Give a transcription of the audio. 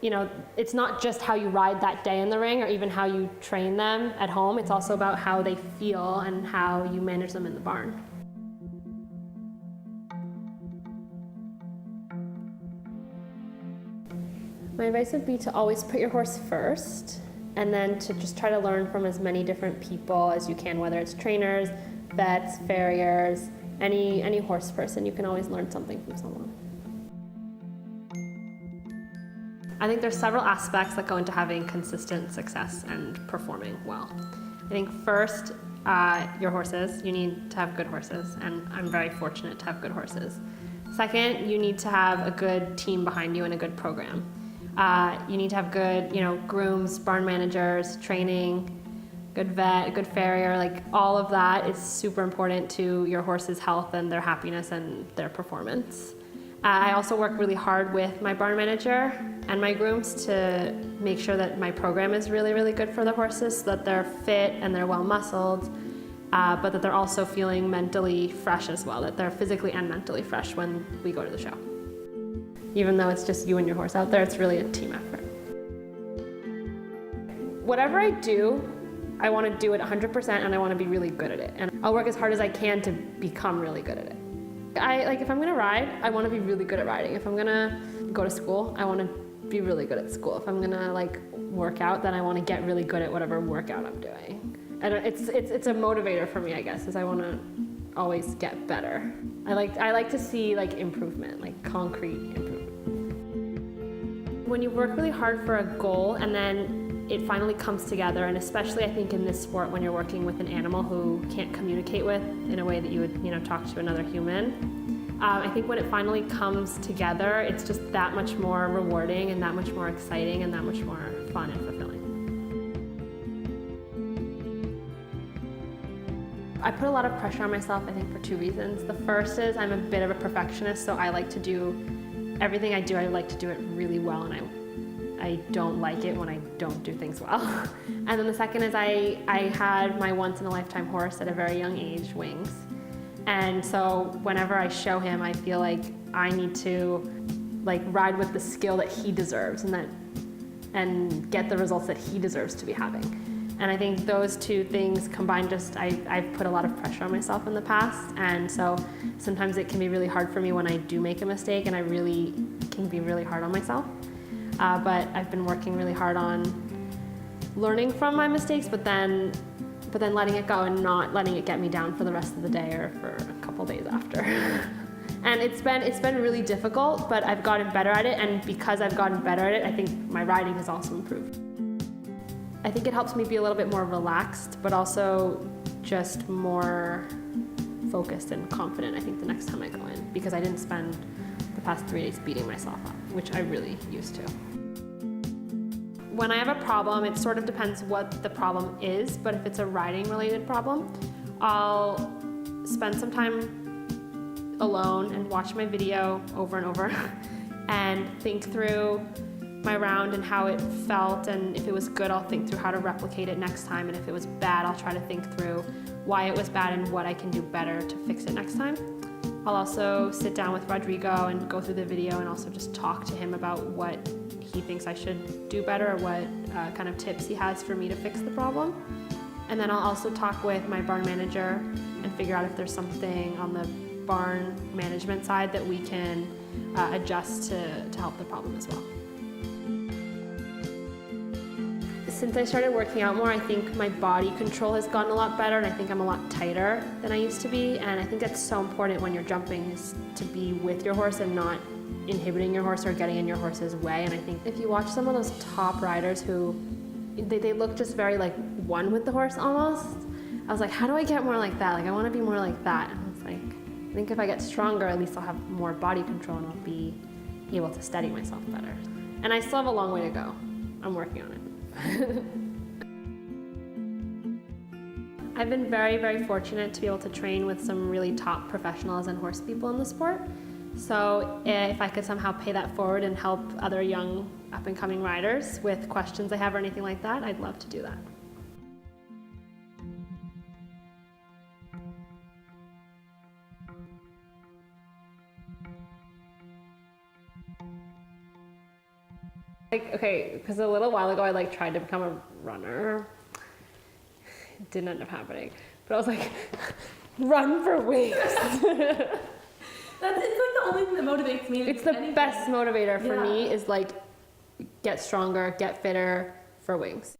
you know, it's not just how you ride that day in the ring or even how you train them at home. It's also about how they feel and how you manage them in the barn. My advice would be to always put your horse first, and then to just try to learn from as many different people as you can, whether it's trainers, vets, farriers, any horse person. You can always learn something from someone. I think there's several aspects that go into having consistent success and performing well. I think first, your horses. You need to have good horses, and I'm very fortunate to have good horses. Second, you need to have a good team behind you and a good program. You need to have good, grooms, barn managers, training, good vet, a good farrier. Like all of that is super important to your horse's health and their happiness and their performance. I also work really hard with my barn manager and my grooms to make sure that my program is really, really good for the horses, so that they're fit and they're well muscled, but that they're also feeling mentally fresh as well, that they're physically and mentally fresh when we go to the show. Even though it's just you and your horse out there, it's really a team effort. Whatever I do, I want to do it 100% and I want to be really good at it. And I'll work as hard as I can to become really good at it. If I'm gonna ride, I want to be really good at riding. If I'm gonna go to school, I want to be really good at school. If I'm gonna work out, then I want to get really good at whatever workout I'm doing. And it's a motivator for me, I guess, is I want to always get better. I like to see improvement, concrete improvement. When you work really hard for a goal and then it finally comes together, and especially I think in this sport when you're working with an animal who can't communicate with in a way that you would talk to another human, I think when it finally comes together, it's just that much more rewarding and that much more exciting and that much more fun and fulfilling. I put a lot of pressure on myself, I think, for two reasons. The first is I'm a bit of a perfectionist, so I like to do everything I do, I like to do it really well, and I don't like it when I don't do things well. And then the second is I had my once-in-a-lifetime horse at a very young age, Wings. And so whenever I show him, I feel like I need to ride with the skill that he deserves and get the results that he deserves to be having. And I think those two things combined, I've put a lot of pressure on myself in the past, and so sometimes it can be really hard for me when I do make a mistake, and I really can be really hard on myself. But I've been working really hard on learning from my mistakes, but then letting it go and not letting it get me down for the rest of the day or for a couple days after. And it's been really difficult, but I've gotten better at it, and because I've gotten better at it, I think my riding has also improved. I think it helps me be a little bit more relaxed, but also just more focused and confident, I think, the next time I go in, because I didn't spend the past 3 days beating myself up, which I really used to. When I have a problem, it sort of depends what the problem is, but if it's a riding-related problem, I'll spend some time alone and watch my video over and over and think through my round and how it felt, and if it was good, I'll think through how to replicate it next time, and if it was bad, I'll try to think through why it was bad and what I can do better to fix it next time. I'll also sit down with Rodrigo and go through the video and also just talk to him about what he thinks I should do better or what kind of tips he has for me to fix the problem. And then I'll also talk with my barn manager and figure out if there's something on the barn management side that we can adjust to help the problem as well. Since I started working out more, I think my body control has gotten a lot better, and I think I'm a lot tighter than I used to be, and I think that's so important when you're jumping, is to be with your horse and not inhibiting your horse or getting in your horse's way. And I think if you watch some of those top riders who, they look just very one with the horse almost, I was like, how do I get more like that? I want to be more like that. And I was like, I think if I get stronger, at least I'll have more body control and I'll be able to steady myself better. And I still have a long way to go. I'm working on it. I've been very, very fortunate to be able to train with some really top professionals and horse people in the sport. So if I could somehow pay that forward and help other young up-and-coming riders with questions they have or anything like that, I'd love to do that. Like, okay, because a little while ago I like tried to become a runner. It didn't end up happening. But I was like, run for wings. It's like the only thing that motivates me. It's the best motivator for me is like get stronger, get fitter for wings.